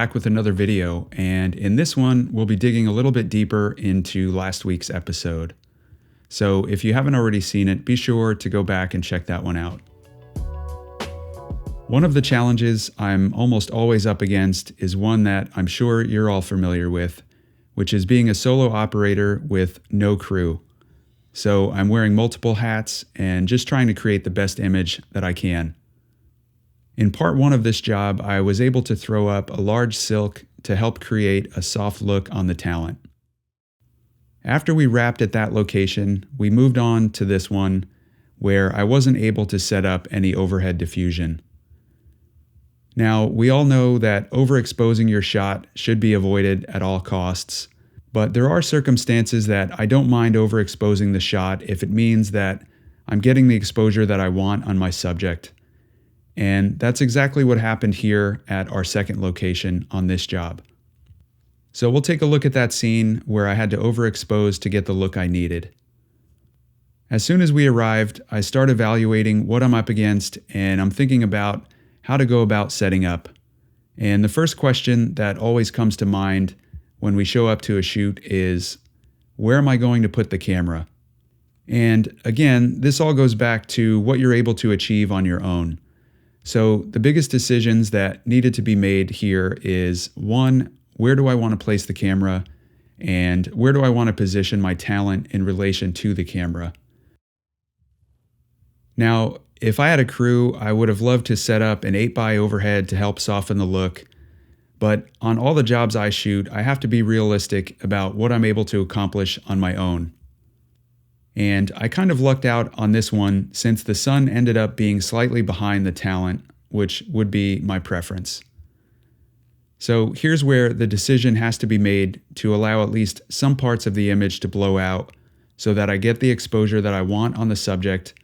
back with another video, and in this one, we'll be digging a little bit deeper into last week's episode. So if you haven't already seen it, be sure to go back and check that one out. One of the challenges I'm almost always up against is one that I'm sure you're all familiar with, which is being a solo operator with no crew. So I'm wearing multiple hats and just trying to create the best image that I can. In part one of this job, I was able to throw up a large silk to help create a soft look on the talent. After we wrapped at that location, we moved on to this one where I wasn't able to set up any overhead diffusion. Now, we all know that overexposing your shot should be avoided at all costs, but there are circumstances that I don't mind overexposing the shot if it means that I'm getting the exposure that I want on my subject. And that's exactly what happened here at our second location on this job. So we'll take a look at that scene where I had to overexpose to get the look I needed. As soon as we arrived, I start evaluating what I'm up against, and I'm thinking about how to go about setting up. And the first question that always comes to mind when we show up to a shoot is, where am I going to put the camera? And again, this all goes back to what you're able to achieve on your own. So the biggest decisions that needed to be made here is, one, where do I want to place the camera? And where do I want to position my talent in relation to the camera? Now, if I had a crew, I would have loved to set up an 8x overhead to help soften the look. But on all the jobs I shoot, I have to be realistic about what I'm able to accomplish on my own. And I kind of lucked out on this one since the sun ended up being slightly behind the talent, which would be my preference. So here's where the decision has to be made to allow at least some parts of the image to blow out so that I get the exposure that I want on the subject,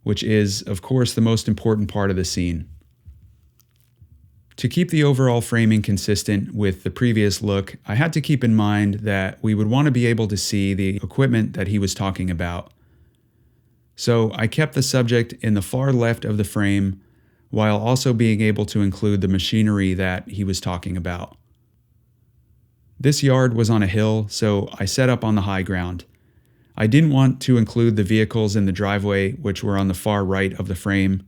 which is, of course, the most important part of the scene. To keep the overall framing consistent with the previous look, I had to keep in mind that we would want to be able to see the equipment that he was talking about. So I kept the subject in the far left of the frame while also being able to include the machinery that he was talking about. This yard was on a hill, so I set up on the high ground. I didn't want to include the vehicles in the driveway, which were on the far right of the frame.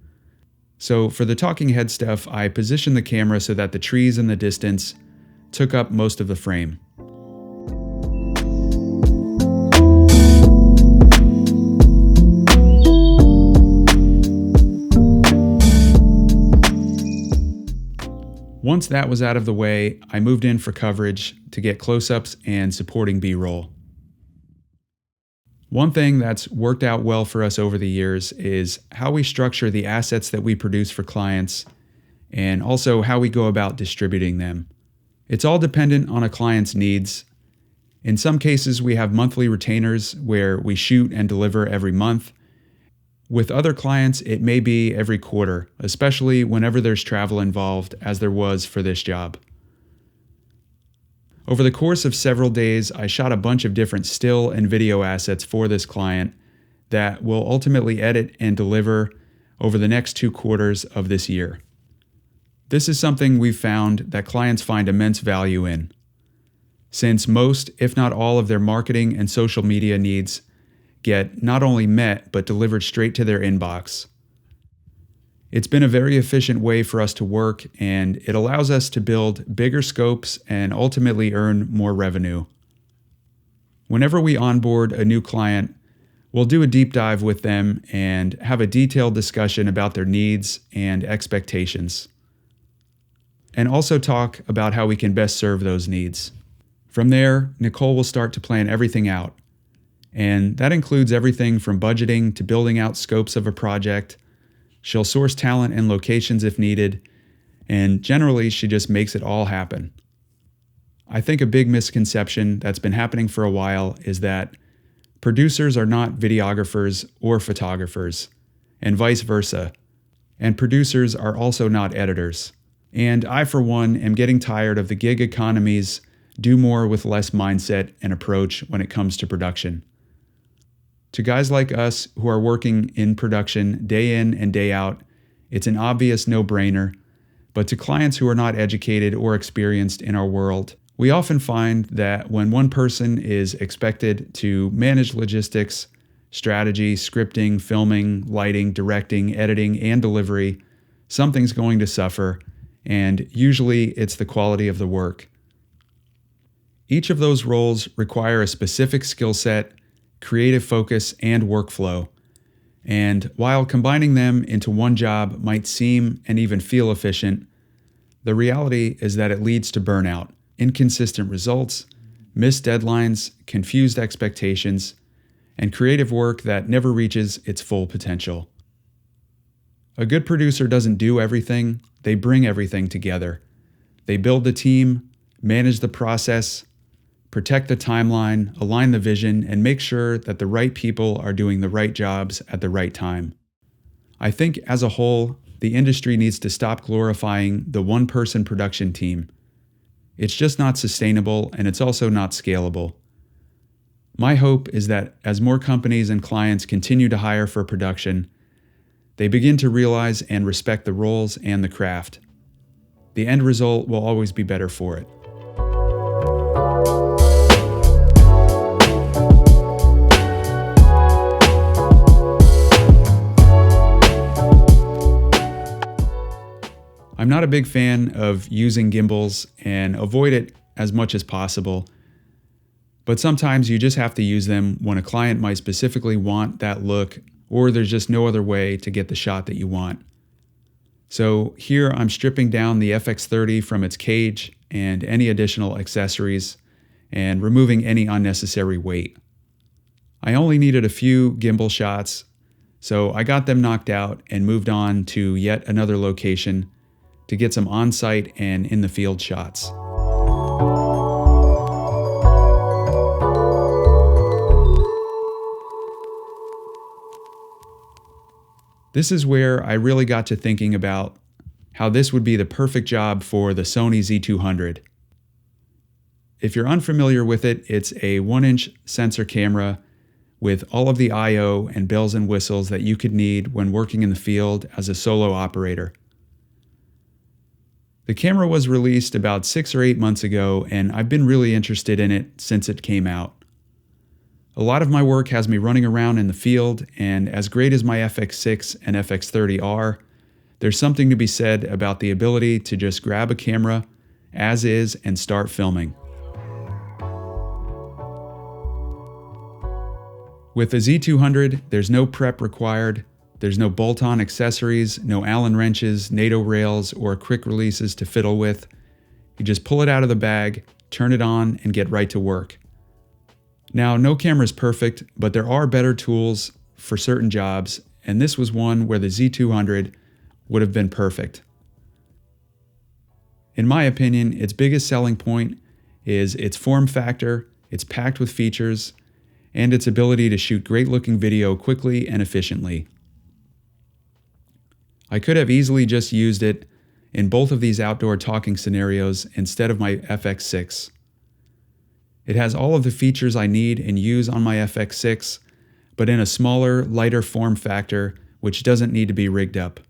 So for the talking head stuff, I positioned the camera so that the trees in the distance took up most of the frame. Once that was out of the way, I moved in for coverage to get close-ups and supporting B-roll. One thing that's worked out well for us over the years is how we structure the assets that we produce for clients and also how we go about distributing them. It's all dependent on a client's needs. In some cases, we have monthly retainers where we shoot and deliver every month. With other clients, it may be every quarter, especially whenever there's travel involved, as there was for this job. Over the course of several days, I shot a bunch of different still and video assets for this client that will ultimately edit and deliver over the next 2 quarters of this year. This is something we've found that clients find immense value in, since most, if not all, of their marketing and social media needs get not only met, but delivered straight to their inbox. It's been a very efficient way for us to work, and it allows us to build bigger scopes and ultimately earn more revenue. Whenever we onboard a new client, we'll do a deep dive with them and have a detailed discussion about their needs and expectations, and also talk about how we can best serve those needs. From there, Nicole will start to plan everything out, and that includes everything from budgeting to building out scopes of a project. She'll source talent and locations if needed, and generally she just makes it all happen. I think a big misconception that's been happening for a while is that producers are not videographers or photographers, and vice versa, and producers are also not editors. And I, for one, am getting tired of the gig economy's do more with less mindset and approach when it comes to production. To guys like us who are working in production day in and day out, it's an obvious no-brainer, But to clients who are not educated or experienced in our world, we often find that when one person is expected to manage logistics, strategy, scripting, filming, lighting, directing, editing, and delivery, something's going to suffer, and usually it's the quality of the work. Each of those roles require a specific skill set, creative focus, and workflow. And while combining them into one job might seem and even feel efficient, the reality is that it leads to burnout, inconsistent results, missed deadlines, confused expectations, and creative work that never reaches its full potential. A good producer doesn't do everything, they bring everything together. They build the team, manage the process, protect the timeline, align the vision, and make sure that the right people are doing the right jobs at the right time. I think as a whole, the industry needs to stop glorifying the one-person production team. It's just not sustainable, and it's also not scalable. My hope is that as more companies and clients continue to hire for production, they begin to realize and respect the roles and the craft. The end result will always be better for it. I'm not a big fan of using gimbals and avoid it as much as possible, but sometimes you just have to use them when a client might specifically want that look, or there's just no other way to get the shot that you want. So here I'm stripping down the FX30 from its cage and any additional accessories and removing any unnecessary weight. I only needed a few gimbal shots, so I got them knocked out and moved on to yet another location to get some on-site and in-the-field shots. This is where I really got to thinking about how this would be the perfect job for the Sony Z200. If you're unfamiliar with it, it's a 1-inch sensor camera with all of the I/O and bells and whistles that you could need when working in the field as a solo operator. The camera was released about 6 or 8 months ago, and I've been really interested in it since it came out. A lot of my work has me running around in the field, and as great as my FX6 and FX30 are, there's something to be said about the ability to just grab a camera as is and start filming. With the Z200, there's no prep required. There's no bolt-on accessories, no Allen wrenches, NATO rails, or quick releases to fiddle with. You just pull it out of the bag, turn it on, and get right to work. Now, no camera is perfect, but there are better tools for certain jobs, and this was one where the Z200 would have been perfect. In my opinion, its biggest selling point is its form factor, it's packed with features, and its ability to shoot great-looking video quickly and efficiently. I could have easily just used it in both of these outdoor talking scenarios instead of my FX6. It has all of the features I need and use on my FX6, but in a smaller, lighter form factor, which doesn't need to be rigged up.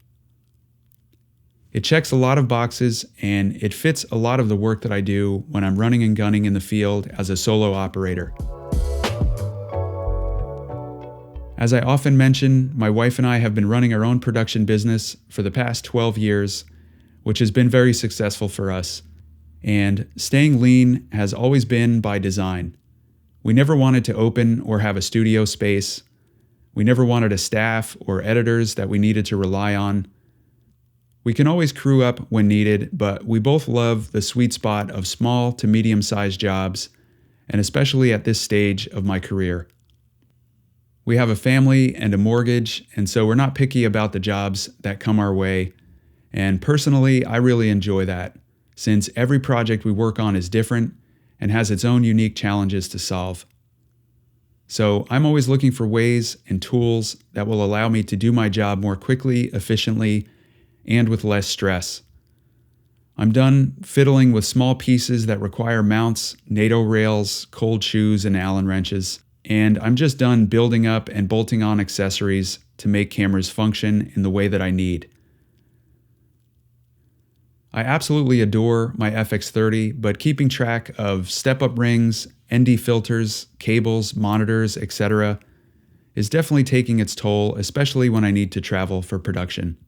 It checks a lot of boxes, and it fits a lot of the work that I do when I'm running and gunning in the field as a solo operator. As I often mention, my wife and I have been running our own production business for the past 12 years, which has been very successful for us. And staying lean has always been by design. We never wanted to open or have a studio space. We never wanted a staff or editors that we needed to rely on. We can always crew up when needed, but we both love the sweet spot of small to medium-sized jobs, and especially at this stage of my career. We have a family and a mortgage, and so we're not picky about the jobs that come our way. And personally, I really enjoy that, since every project we work on is different and has its own unique challenges to solve. So I'm always looking for ways and tools that will allow me to do my job more quickly, efficiently, and with less stress. I'm done fiddling with small pieces that require mounts, NATO rails, cold shoes, and Allen wrenches. And I'm just done building up and bolting on accessories to make cameras function in the way that I need. I absolutely adore my FX30, but keeping track of step-up rings, ND filters, cables, monitors, etc. is definitely taking its toll, especially when I need to travel for production.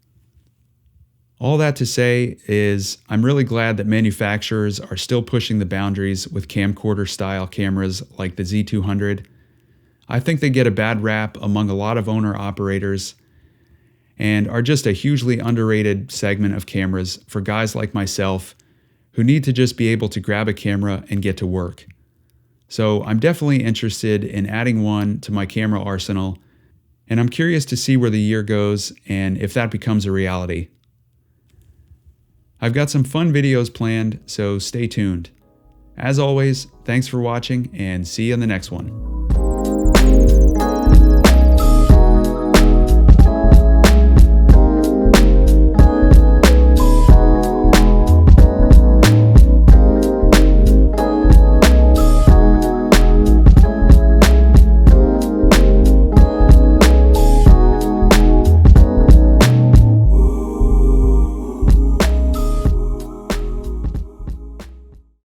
All that to say is I'm really glad that manufacturers are still pushing the boundaries with camcorder-style cameras like the Z200. I think they get a bad rap among a lot of owner-operators and are just a hugely underrated segment of cameras for guys like myself who need to just be able to grab a camera and get to work. So I'm definitely interested in adding one to my camera arsenal, and I'm curious to see where the year goes and if that becomes a reality. I've got some fun videos planned, so stay tuned. As always, thanks for watching and see you in the next one.